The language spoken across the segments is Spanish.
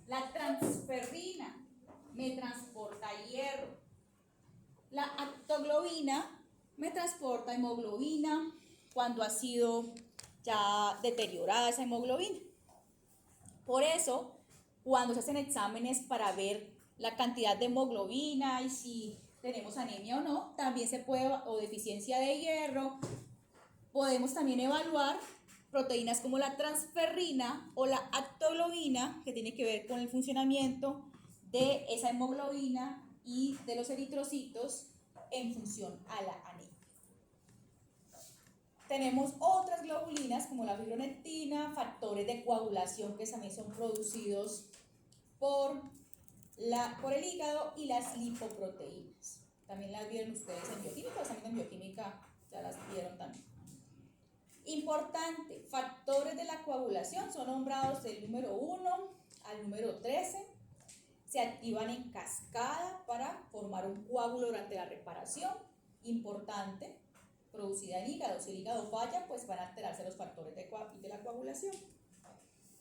La transferrina me transporta hierro. La actoglobina me transporta hemoglobina cuando ha sido ya deteriorada esa hemoglobina. Por eso, cuando se hacen exámenes para ver la cantidad de hemoglobina y si tenemos anemia o no, también se puede, o deficiencia de hierro, podemos también evaluar proteínas como la transferrina o la actoglobina, que tiene que ver con el funcionamiento de esa hemoglobina y de los eritrocitos en función a la anemia. Tenemos otras globulinas como la fibronectina, factores de coagulación que también son producidos por el hígado, y las lipoproteínas. También las vieron ustedes en bioquímica, también en bioquímica ya las vieron también. Importante, factores de la coagulación son nombrados del número 1 al número 13. Se activan en cascada para formar un coágulo durante la reparación. Importante, producida en hígado. Si el hígado falla, pues van a alterarse los factores de la coagulación.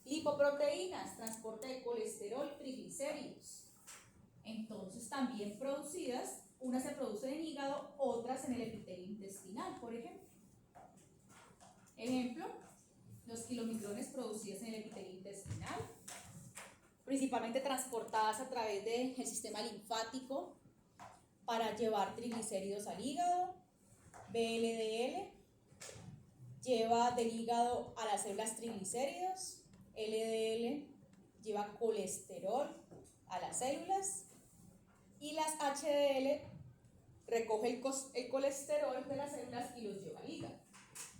Lipoproteínas, transporte de colesterol, triglicéridos. Entonces también producidas, unas se producen en hígado, otras en el epitelio intestinal, por ejemplo. Ejemplo, los kilomicrones producidos en el epitelio intestinal, principalmente transportadas a través del sistema linfático para llevar triglicéridos al hígado. VLDL lleva del hígado a las células triglicéridos. LDL lleva colesterol a las células. Y las HDL recoge el colesterol de las células y los lleva al hígado.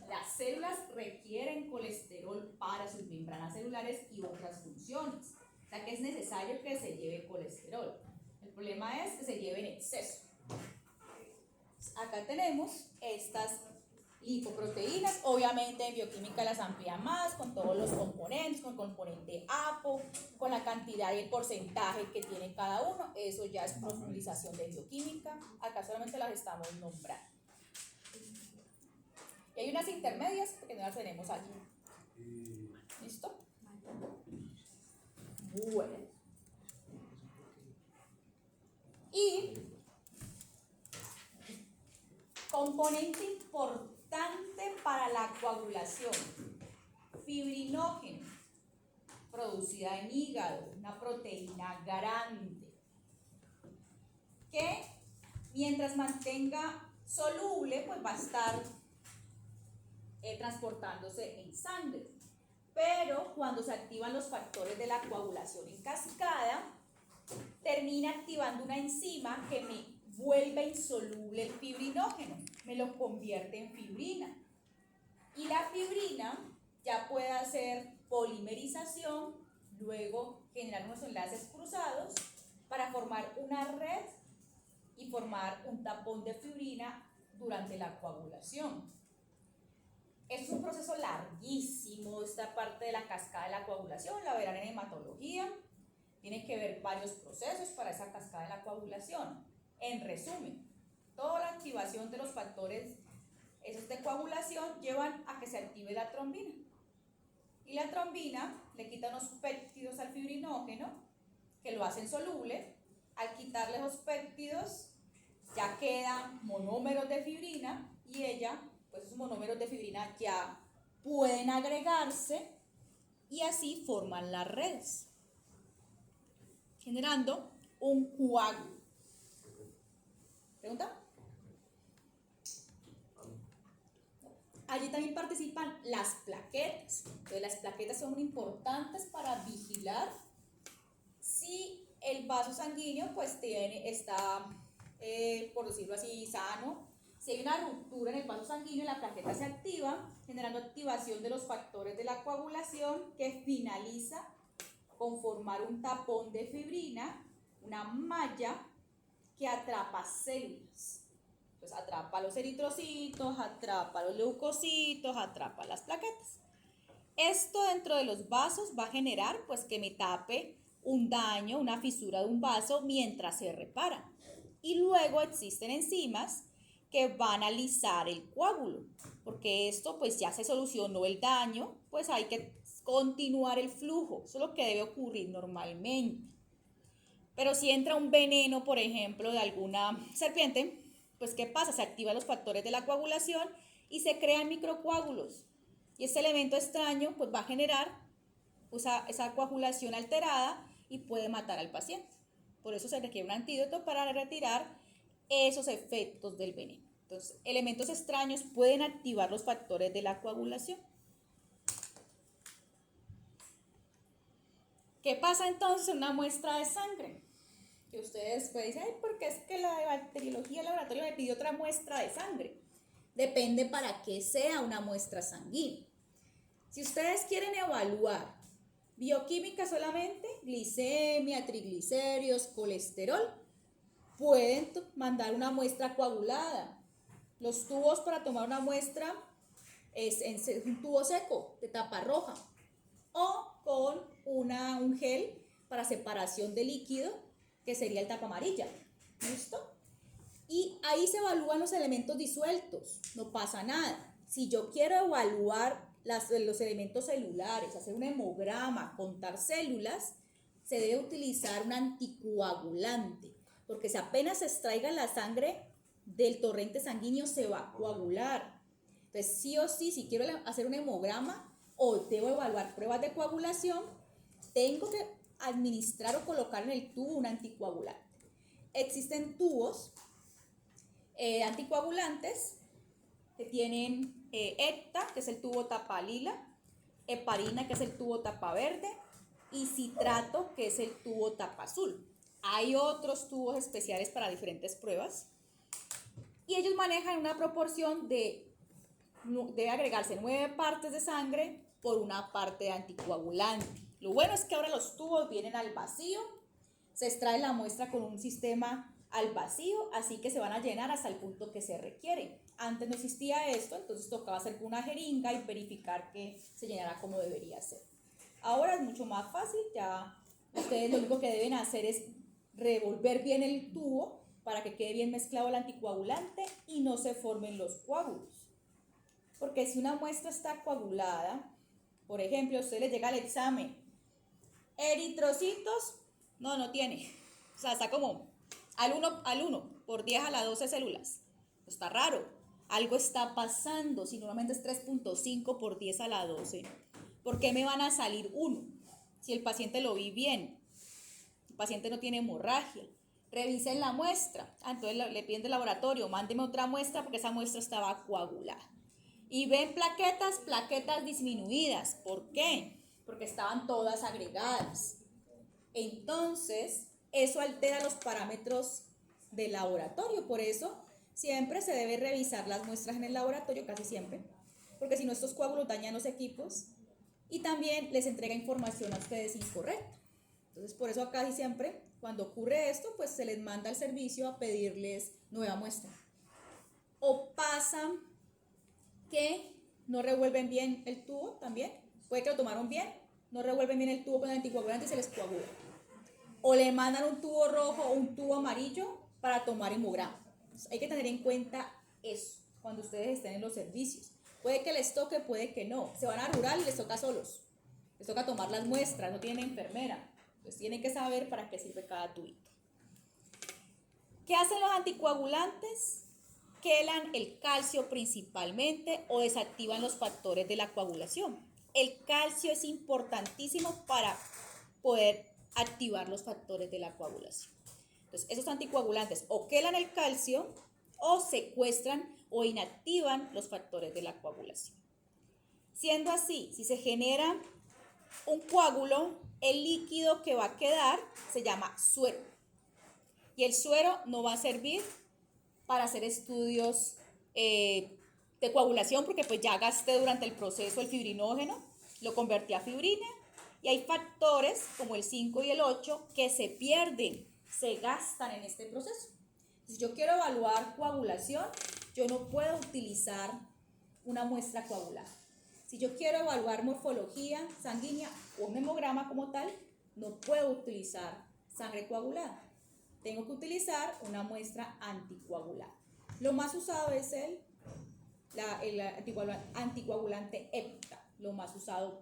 Las células requieren colesterol para sus membranas celulares y otras funciones. O sea que es necesario que se lleve colesterol. El problema es que se lleve en exceso. Acá tenemos estas lipoproteínas. Obviamente en bioquímica las amplía más con todos los componentes, con el componente APO, con la cantidad y el porcentaje que tiene cada uno. Eso ya es profundización de bioquímica. Acá solamente las estamos nombrando. Y hay unas intermedias que no las tenemos allí. ¿Listo? Bueno. Y componente importante para la coagulación, fibrinógeno, producida en hígado, una proteína grande, que mientras mantenga soluble, pues va a estar transportándose en sangre. Pero cuando se activan los factores de la coagulación en cascada, termina activando una enzima que me vuelve insoluble el fibrinógeno, me lo convierte en fibrina. Y la fibrina ya puede hacer polimerización, luego generar unos enlaces cruzados para formar una red y formar un tapón de fibrina durante la coagulación. Es un proceso larguísimo esta parte de la cascada de la coagulación, la verán en hematología. Tiene que ver varios procesos para esa cascada de la coagulación. En resumen, toda la activación de los factores esos de coagulación llevan a que se active la trombina. Y la trombina le quita unos péptidos al fibrinógeno que lo hacen soluble. Al quitarle los péptidos ya quedan monómeros de fibrina y pues esos monómeros de fibrina ya pueden agregarse y así forman las redes, generando un coágulo. ¿Pregunta? Allí también participan las plaquetas. Entonces, las plaquetas son muy importantes para vigilar si el vaso sanguíneo pues está, por decirlo así, sano. Si hay una ruptura en el vaso sanguíneo, la plaqueta se activa, generando activación de los factores de la coagulación que finaliza con formar un tapón de fibrina, una malla que atrapa células. Entonces atrapa los eritrocitos, atrapa los leucocitos, atrapa las plaquetas. Esto dentro de los vasos va a generar pues que me tape un daño, una fisura de un vaso mientras se repara. Y luego existen enzimas que van a lisar el coágulo, porque esto pues ya se solucionó el daño, pues hay que continuar el flujo. Eso es lo que debe ocurrir normalmente. Pero si entra un veneno, por ejemplo, de alguna serpiente, pues ¿qué pasa? Se activan los factores de la coagulación y se crean microcoágulos. Y ese elemento extraño pues va a generar esa coagulación alterada y puede matar al paciente. Por eso se requiere un antídoto para retirar esos efectos del veneno. Entonces, elementos extraños pueden activar los factores de la coagulación. ¿Qué pasa entonces en una muestra de sangre? Que ustedes pueden decir, ay, porque es que la de bacteriología del laboratorio me pidió otra muestra de sangre. Depende para qué sea una muestra sanguínea. Si ustedes quieren evaluar bioquímica solamente, glicemia, triglicéridos, colesterol, pueden mandar una muestra coagulada. Los tubos para tomar una muestra es un tubo seco de tapa roja o con un gel para separación de líquido que sería el tapa amarilla. ¿Listo? Y ahí se evalúan los elementos disueltos, no pasa nada. Si yo quiero evaluar los elementos celulares, hacer un hemograma, contar células, se debe utilizar un anticoagulante, porque si apenas se extraiga la sangre del torrente sanguíneo se va a coagular. Entonces, sí o sí, si quiero hacer un hemograma o debo evaluar pruebas de coagulación, tengo que administrar o colocar en el tubo un anticoagulante. Existen tubos anticoagulantes que tienen ECTA, que es el tubo tapa lila, heparina, que es el tubo tapa verde, y citrato, que es el tubo tapa azul. Hay otros tubos especiales para diferentes pruebas y ellos manejan una proporción debe agregarse 9 partes de sangre por una parte de anticoagulante. Lo bueno es que ahora los tubos vienen al vacío, se extrae la muestra con un sistema al vacío, así que se van a llenar hasta el punto que se requiere. Antes no existía esto, entonces tocaba hacer con una jeringa y verificar que se llenara como debería ser. Ahora es mucho más fácil, ya ustedes lo único que deben hacer es revolver bien el tubo para que quede bien mezclado el anticoagulante y no se formen los coágulos. Porque si una muestra está coagulada, por ejemplo, a usted le llega al examen, eritrocitos, no tiene. O sea, está como al 1 por 10 a la 12 células. Está raro. Algo está pasando. Si normalmente es 3.5 por 10 a la 12. ¿Por qué me van a salir 1? Si el paciente lo vi bien. El paciente no tiene hemorragia. Revisen la muestra. Entonces le piden del laboratorio, mándeme otra muestra porque esa muestra estaba coagulada. Y ven plaquetas disminuidas. ¿Por qué? Porque estaban todas agregadas. Entonces, eso altera los parámetros del laboratorio. Por eso, siempre se debe revisar las muestras en el laboratorio, casi siempre. Porque si no, estos coágulos dañan los equipos y también les entrega información a ustedes incorrecta. Entonces, por eso casi siempre, cuando ocurre esto, pues se les manda al servicio a pedirles nueva muestra. O pasa que no revuelven bien el tubo también. Puede que lo tomaron bien, no revuelven bien el tubo con el anticoagulante y se les coagula. O le mandan un tubo rojo o un tubo amarillo para tomar hemograma. Entonces, hay que tener en cuenta eso cuando ustedes estén en los servicios. Puede que les toque, puede que no. Se van a rural y les toca solos. Les toca tomar las muestras, no tienen enfermera. Entonces tienen que saber para qué sirve cada tubito. ¿Qué hacen los anticoagulantes? Quelan el calcio principalmente o desactivan los factores de la coagulación. El calcio es importantísimo para poder activar los factores de la coagulación. Entonces, esos anticoagulantes o quelan el calcio o secuestran o inactivan los factores de la coagulación. Siendo así, si se genera un coágulo, el líquido que va a quedar se llama suero. Y el suero no va a servir para hacer estudios de coagulación porque pues ya gasté durante el proceso el fibrinógeno, lo convertí a fibrina y hay factores como el 5 y el 8 que se pierden, se gastan en este proceso. Si yo quiero evaluar coagulación, yo no puedo utilizar una muestra coagulada. Si yo quiero evaluar morfología sanguínea o un hemograma como tal, no puedo utilizar sangre coagulada. Tengo que utilizar una muestra anticoagulada. Lo más usado es el anticoagulante EPTA, lo más usado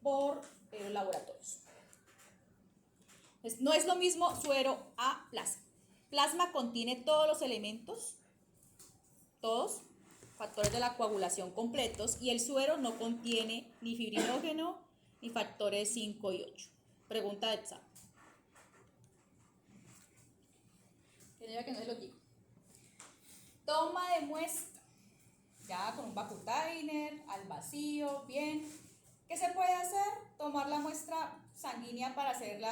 por los laboratorios. Entonces, no es lo mismo suero a plasma. Plasma contiene todos los elementos, todos, factores de la coagulación completos, y el suero no contiene ni fibrinógeno ni factores 5 y 8. Pregunta de examen. Que no se lo digo. Toma de muestra, ya con un vacutainer, al vacío, bien. ¿Qué se puede hacer? Tomar la muestra sanguínea para hacer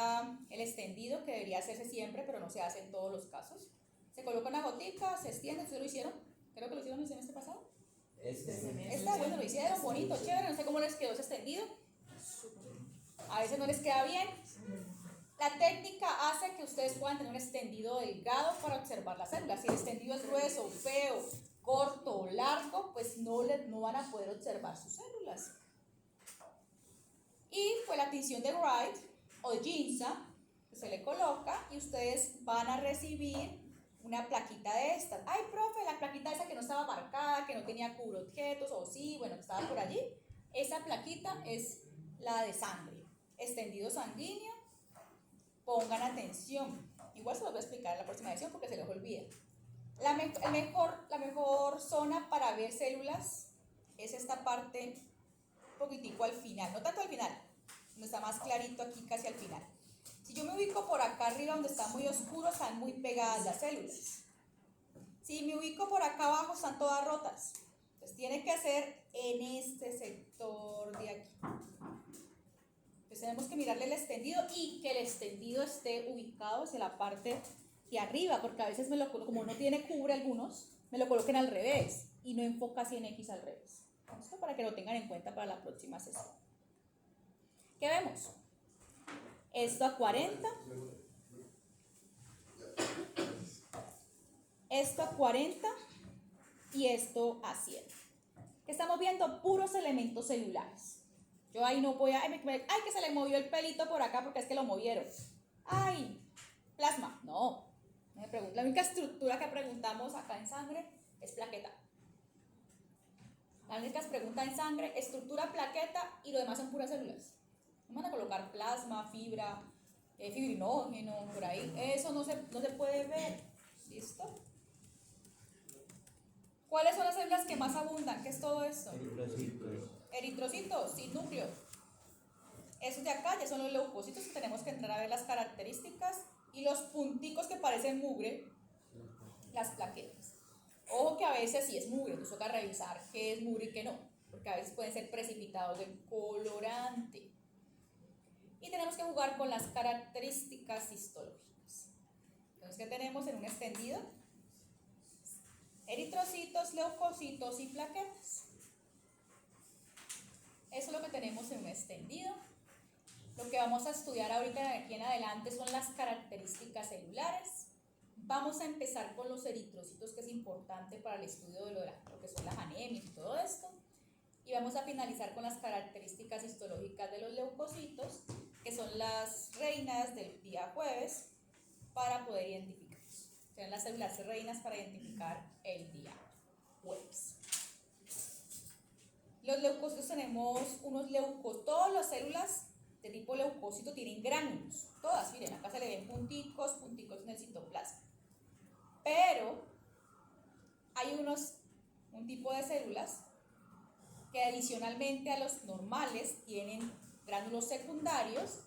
el extendido, que debería hacerse siempre, pero no se hace en todos los casos. Se coloca una gotica, se extiende. ¿Ustedes lo hicieron? Creo que lo hicieron el semestre pasado. Bueno, lo hicieron, bonito, chévere. No sé cómo les quedó ese extendido. A veces no les queda bien. La técnica hace que ustedes puedan tener un extendido delgado para observar las células. Si el extendido es grueso, feo, corto o largo, pues no van a poder observar sus células. Y pues la tinción de Wright o de Ginza que se le coloca, y ustedes van a recibir una plaquita de estas. Ay, profe, la plaquita esa que no estaba marcada, que no tenía cubreobjetos, o sí, bueno, que estaba por allí. Esa plaquita es la de sangre, extendido sanguíneo. Pongan atención. Igual se los voy a explicar en la próxima lección porque se les olvida. La mejor zona para ver células es esta parte un poquitico al final, no tanto al final, donde está más clarito aquí casi al final. Si yo me ubico por acá arriba donde está muy oscuro, están muy pegadas las células. Si me ubico por acá abajo, están todas rotas. Entonces tiene que ser en este sector de aquí. Entonces tenemos que mirarle el extendido y que el extendido esté ubicado hacia la parte de arriba, porque a veces como no tiene cubre algunos, me lo coloquen al revés y no enfoca 100x al revés. Esto para que lo tengan en cuenta para la próxima sesión. ¿Qué vemos? Esto a 40. Esto a 40 y esto a 100. ¿Qué estamos viendo? Puros elementos celulares. Yo ahí no voy a... Ay, que se le movió el pelito por acá porque es que lo movieron. Ay, plasma. No. La única estructura que preguntamos acá en sangre es plaqueta. La única pregunta en sangre, estructura, plaqueta, y lo demás son puras células. No van a colocar plasma, fibra, fibrinógeno, por ahí. Eso no se puede ver. ¿Listo? ¿Cuáles son las células que más abundan? ¿Qué es todo esto? Eritrocitos, sin núcleo. Esos de acá ya son los leucocitos, que tenemos que entrar a ver las características, y los punticos que parecen mugre, las plaquetas. Ojo que a veces sí es mugre, nos toca revisar qué es mugre y qué no, porque a veces pueden ser precipitados de colorante. Y tenemos que jugar con las características histológicas. Entonces, ¿qué tenemos en un extendido? Eritrocitos, leucocitos y plaquetas. Eso es lo que tenemos en un extendido. Lo que vamos a estudiar ahorita de aquí en adelante son las características celulares. Vamos a empezar con los eritrocitos, que es importante para el estudio de lo que son las anemias y todo esto. Y vamos a finalizar con las características histológicas de los leucocitos, que son las reinas del día jueves, para poder identificarlos. Serán las células reinas para identificar el día jueves. Los leucocitos tenemos todas las células de tipo leucocito tienen gránulos. Todas, miren, acá se le ven punticos en el citoplasma. Pero hay un tipo de células que adicionalmente a los normales tienen gránulos secundarios,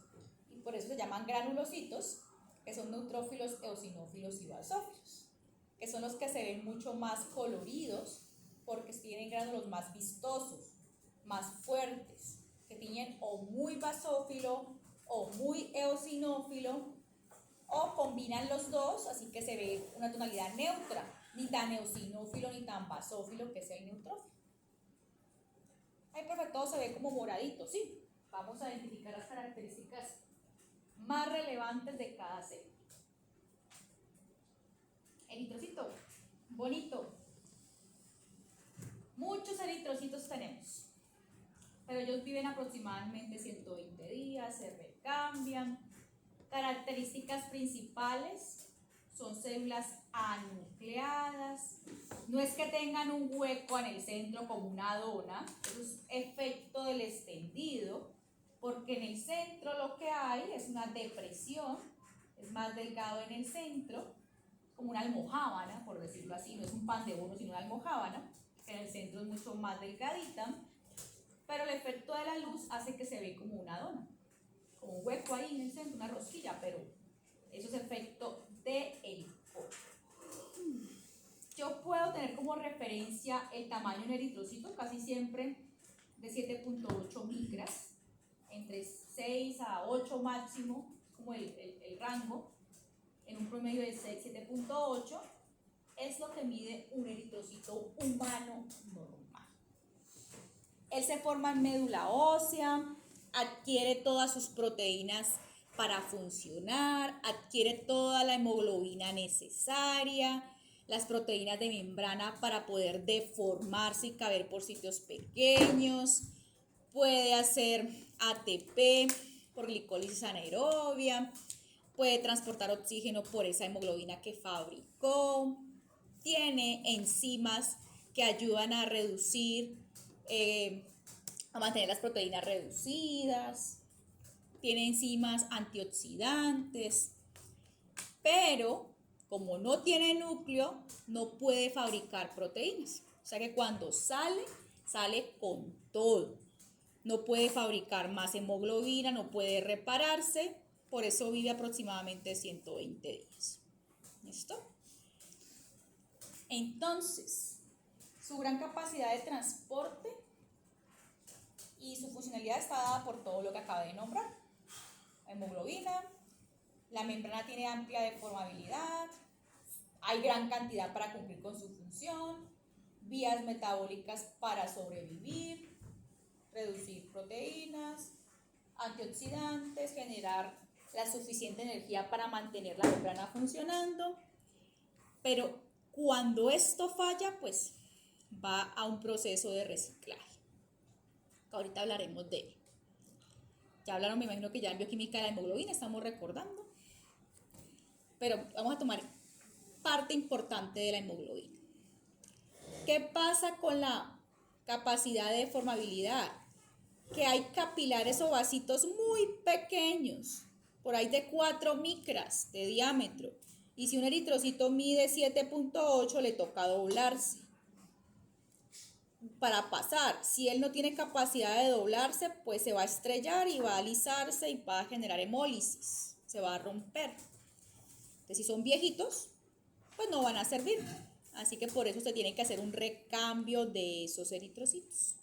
y por eso se llaman granulocitos, que son neutrófilos, eosinófilos y basófilos, que son los que se ven mucho más coloridos porque tienen gránulos más vistosos, más fuertes, que tienen o muy basófilo o muy eosinófilo, o combinan los dos, así que se ve una tonalidad neutra, ni tan eosinófilo ni tan basófilo, que es el neutrófilo. Ahí, profe, todo se ve como moradito, sí. Vamos a identificar las características más relevantes de cada célula. Eritrocito, bonito. Muchos eritrocitos tenemos, pero ellos viven aproximadamente 120 días, se recambian. Características principales son células anucleadas. No es que tengan un hueco en el centro como una dona, eso es efecto del extendido, porque en el centro lo que hay es una depresión, es más delgado en el centro, como una almojábana, por decirlo así, no es un pan de bono, sino una almojábana, que en el centro es mucho más delgadita, pero el efecto de la luz hace que se ve como una dona, como un hueco ahí en el centro, una rosquilla, pero eso es efecto del foco. Yo puedo tener como referencia el tamaño en eritrocitos, casi siempre de 7.8 micras, entre 6 a 8 máximo, como el rango, en un promedio de 6, 7.8, es lo que mide un eritrocito humano normal. Él se forma en médula ósea, adquiere todas sus proteínas para funcionar, adquiere toda la hemoglobina necesaria, las proteínas de membrana para poder deformarse y caber por sitios pequeños, puede hacer ATP por glicólisis anaerobia, puede transportar oxígeno por esa hemoglobina que fabricó, tiene enzimas que ayudan a reducir, a mantener las proteínas reducidas, tiene enzimas antioxidantes, pero como no tiene núcleo, no puede fabricar proteínas. O sea que cuando sale con todo. No puede fabricar más hemoglobina, no puede repararse, por eso vive aproximadamente 120 días. ¿Listo? Entonces, su gran capacidad de transporte y su funcionalidad está dada por todo lo que acabé de nombrar. Hemoglobina, la membrana tiene amplia deformabilidad, hay gran cantidad para cumplir con su función, vías metabólicas para sobrevivir, reducir proteínas, antioxidantes, generar la suficiente energía para mantener la membrana funcionando, pero cuando esto falla, pues va a un proceso de reciclaje. Ahorita hablaremos de él. Ya hablaron, me imagino que ya en bioquímica de la hemoglobina, estamos recordando, pero vamos a tomar parte importante de la hemoglobina. ¿Qué pasa con la capacidad de deformabilidad? Que hay capilares o vasitos muy pequeños, por ahí de 4 micras de diámetro, y si un eritrocito mide 7.8 le toca doblarse para pasar. Si él no tiene capacidad de doblarse, pues se va a estrellar y va a alisarse y va a generar hemólisis, se va a romper. Entonces, si son viejitos, pues no van a servir, así que por eso se tiene que hacer un recambio de esos eritrocitos.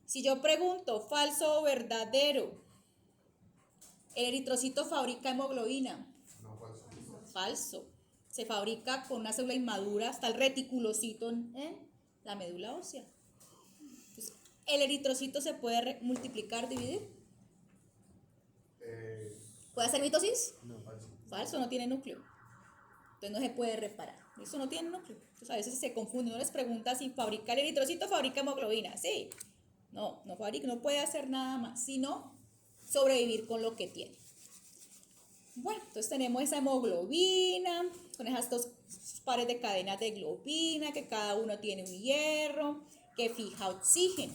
Si yo pregunto, falso o verdadero, ¿el eritrocito fabrica hemoglobina? No, falso. Falso. Se fabrica con una célula inmadura, está el reticulocito en la médula ósea. Entonces, ¿el eritrocito se puede multiplicar, dividir? ¿Puede hacer mitosis? No, falso. Falso, no tiene núcleo. Entonces no se puede reparar. Eso no tiene núcleo. Entonces a veces se confunde. Uno les pregunta si fabrica el eritrocito, fabrica hemoglobina. Sí. No fabrica, no puede hacer nada más, sino sobrevivir con lo que tiene. Bueno, entonces tenemos esa hemoglobina, con esas dos pares de cadenas de globina, que cada uno tiene un hierro, que fija oxígeno.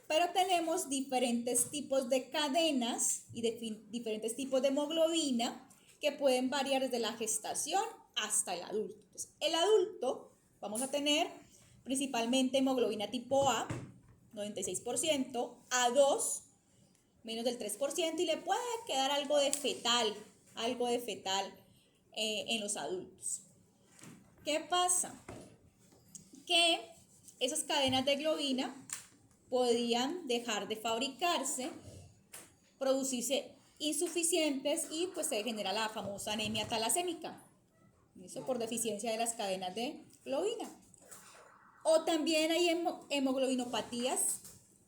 Pero tenemos diferentes tipos de cadenas y diferentes tipos de hemoglobina que pueden variar desde la gestación hasta el adulto. Entonces, el adulto, vamos a tener principalmente hemoglobina tipo A, 96%, A2, menos del 3%, y le puede quedar algo de fetal en los adultos. ¿Qué pasa? Que esas cadenas de globina podían dejar de fabricarse, producirse insuficientes y pues se genera la famosa anemia talasémica. Eso por deficiencia de las cadenas de globina. O también hay hemoglobinopatías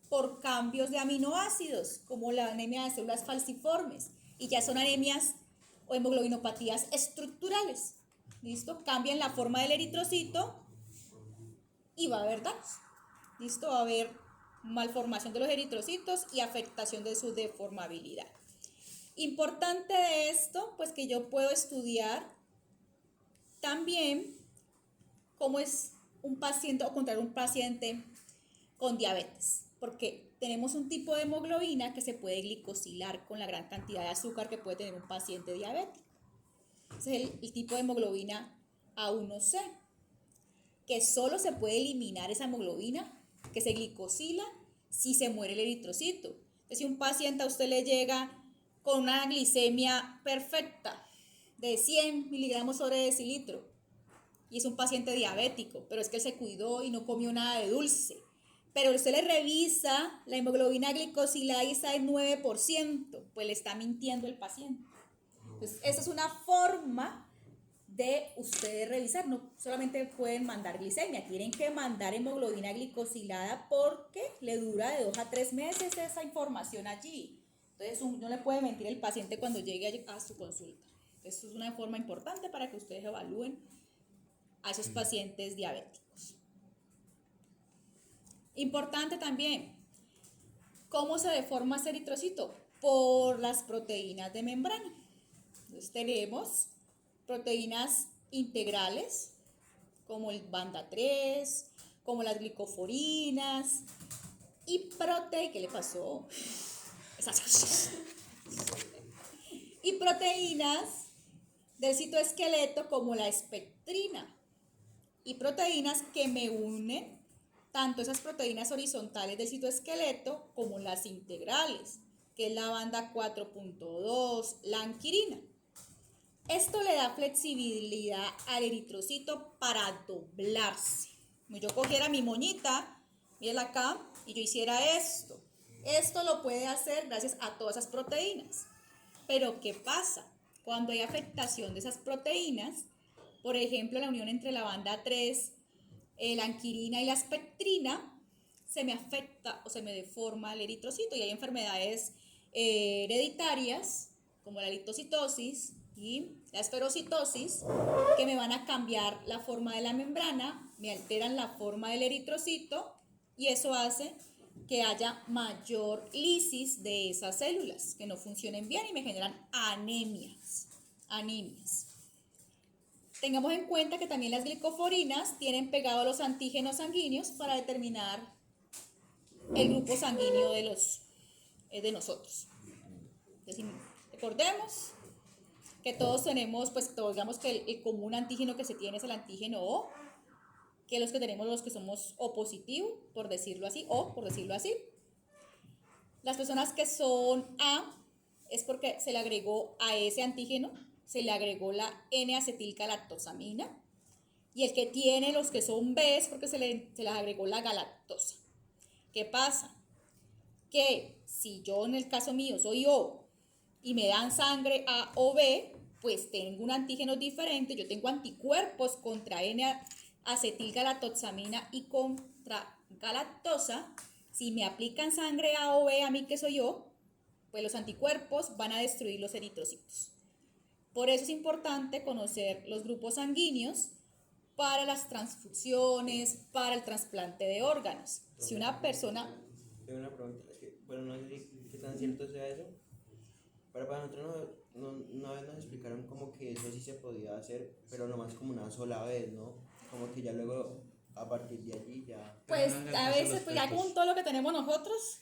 por cambios de aminoácidos, como la anemia de células falciformes, y ya son anemias o hemoglobinopatías estructurales. ¿Listo? Cambian la forma del eritrocito y va a haber daños. ¿Listo? Va a haber malformación de los eritrocitos y afectación de su deformabilidad. Importante de esto, pues que yo puedo estudiar también cómo es un paciente o controlar un paciente con diabetes, porque tenemos un tipo de hemoglobina que se puede glicosilar con la gran cantidad de azúcar que puede tener un paciente diabético. Ese es el tipo de hemoglobina A1C, que solo se puede eliminar esa hemoglobina que se glicosila si se muere el eritrocito. Entonces, si un paciente a usted le llega con una glicemia perfecta de 100 miligramos sobre decilitro y es un paciente diabético, pero es que él se cuidó y no comió nada de dulce, pero usted le revisa la hemoglobina glicosilada y está en 9%, pues le está mintiendo el paciente. Entonces, esa es una forma de ustedes revisar. No solamente pueden mandar glicemia, tienen que mandar hemoglobina glicosilada porque le dura de 2 a 3 meses esa información allí. Entonces no le puede mentir el paciente cuando llegue a su consulta. Eso es una forma importante para que ustedes evalúen a esos pacientes diabéticos. Importante también, ¿cómo se deforma ese eritrocito? Por las proteínas de membrana. Entonces tenemos proteínas integrales, como el banda 3, como las glicoforinas, y ¿qué le pasó? Y proteínas del citoesqueleto como la espectrina, y proteínas que me unen tanto esas proteínas horizontales del citoesqueleto como las integrales, que es la banda 4.2, la anquirina. Esto le da flexibilidad al eritrocito para doblarse. Si yo cogiera mi moñita, mírenla acá, y yo hiciera esto. Esto lo puede hacer gracias a todas esas proteínas. Pero ¿qué pasa? Cuando hay afectación de esas proteínas, por ejemplo, la unión entre la banda 3, la anquirina y la espectrina, se me afecta o se me deforma el eritrocito, y hay enfermedades hereditarias como la litocitosis y la esferocitosis que me van a cambiar la forma de la membrana, me alteran la forma del eritrocito, y eso hace que haya mayor lisis de esas células que no funcionen bien y me generan anemias. Tengamos en cuenta que también las glicoforinas tienen pegados los antígenos sanguíneos para determinar el grupo sanguíneo de nosotros. Entonces, recordemos que todos tenemos, pues digamos que el común antígeno que se tiene es el antígeno O, que los que tenemos los que somos O positivo, por decirlo así, O por decirlo así. Las personas que son A es porque se le agregó a ese antígeno, se le agregó la N-acetilgalactosamina, y el que tiene los que son B es porque se les agregó la galactosa. ¿Qué pasa? Que si yo en el caso mío soy O y me dan sangre A o B, pues tengo un antígeno diferente, yo tengo anticuerpos contra N-acetilgalactosamina y contra galactosa. Si me aplican sangre A o B, a mí que soy yo, pues los anticuerpos van a destruir los eritrocitos. Por eso es importante conocer los grupos sanguíneos para las transfusiones, para el trasplante de órganos. Si una persona... Tengo una pregunta, bueno, no sé qué tan cierto sea eso, pero para nosotros una vez nos explicaron como que eso sí se podía hacer, pero nomás como una sola vez, ¿no? Como que ya luego, a partir de allí ya... Pues a veces, pues ya con todo lo que tenemos nosotros,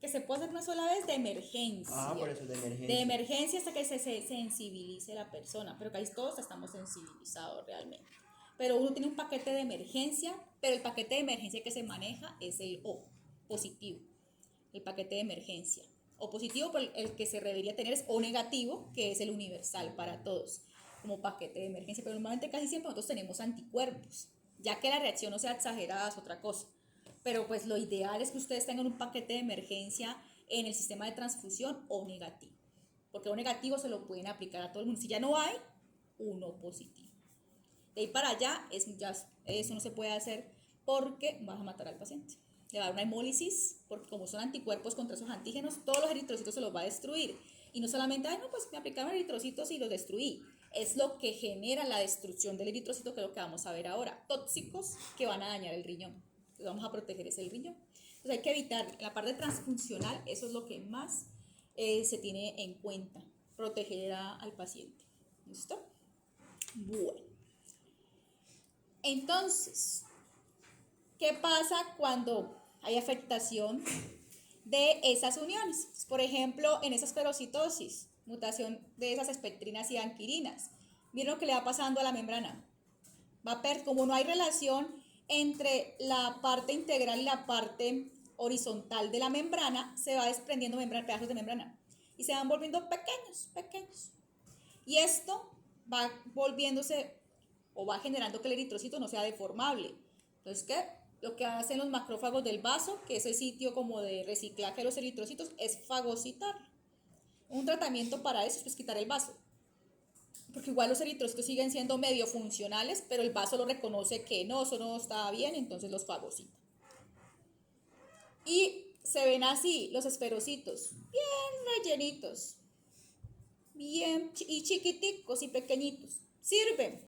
que se puede hacer una sola vez de emergencia. Ah, por eso, de emergencia. De emergencia hasta que se sensibilice la persona, pero casi todos estamos sensibilizados realmente. Pero uno tiene un paquete de emergencia, pero el paquete de emergencia que se maneja es el O positivo, el paquete de emergencia. O positivo, pues el que se debería tener es O negativo, que es el universal para todos, como paquete de emergencia. Pero normalmente casi siempre nosotros tenemos anticuerpos, ya que la reacción no sea exagerada es otra cosa. Pero pues lo ideal es que ustedes tengan un paquete de emergencia en el sistema de transfusión O negativo, porque O negativo se lo pueden aplicar a todo el mundo. Si ya no hay, uno positivo. De ahí para allá, eso no se puede hacer porque vas a matar al paciente. Le va a dar una hemólisis, porque como son anticuerpos contra esos antígenos, todos los eritrocitos se los va a destruir. Y no solamente, no, pues me aplicaron eritrocitos y los destruí. Es lo que genera la destrucción del eritrocito, que es lo que vamos a ver ahora. Tóxicos que van a dañar el riñón. Entonces vamos a proteger ese riñón. Entonces hay que evitar, en la parte transfuncional, eso es lo que más se tiene en cuenta, proteger al paciente. ¿Listo? Bueno. Entonces, ¿qué pasa cuando hay afectación de esas uniones. Por ejemplo, en esa esclerocitosis, mutación de esas espectrinas y anquirinas. ¿Vieron lo que le va pasando a la membrana? Como no hay relación entre la parte integral y la parte horizontal de la membrana, se va desprendiendo pedazos de membrana y se van volviendo pequeños. Y esto va volviéndose o va generando que el eritrocito no sea deformable. Entonces, ¿qué? Lo que hacen los macrófagos del vaso, que es el sitio como de reciclaje de los eritrocitos, es fagocitar. Un tratamiento para eso es pues quitar el vaso. Porque igual los eritrocitos siguen siendo medio funcionales, pero el vaso lo reconoce que no, eso no está bien, entonces los fagocita. Y se ven así los esferocitos, bien rellenitos, bien y chiquiticos y pequeñitos. Sirven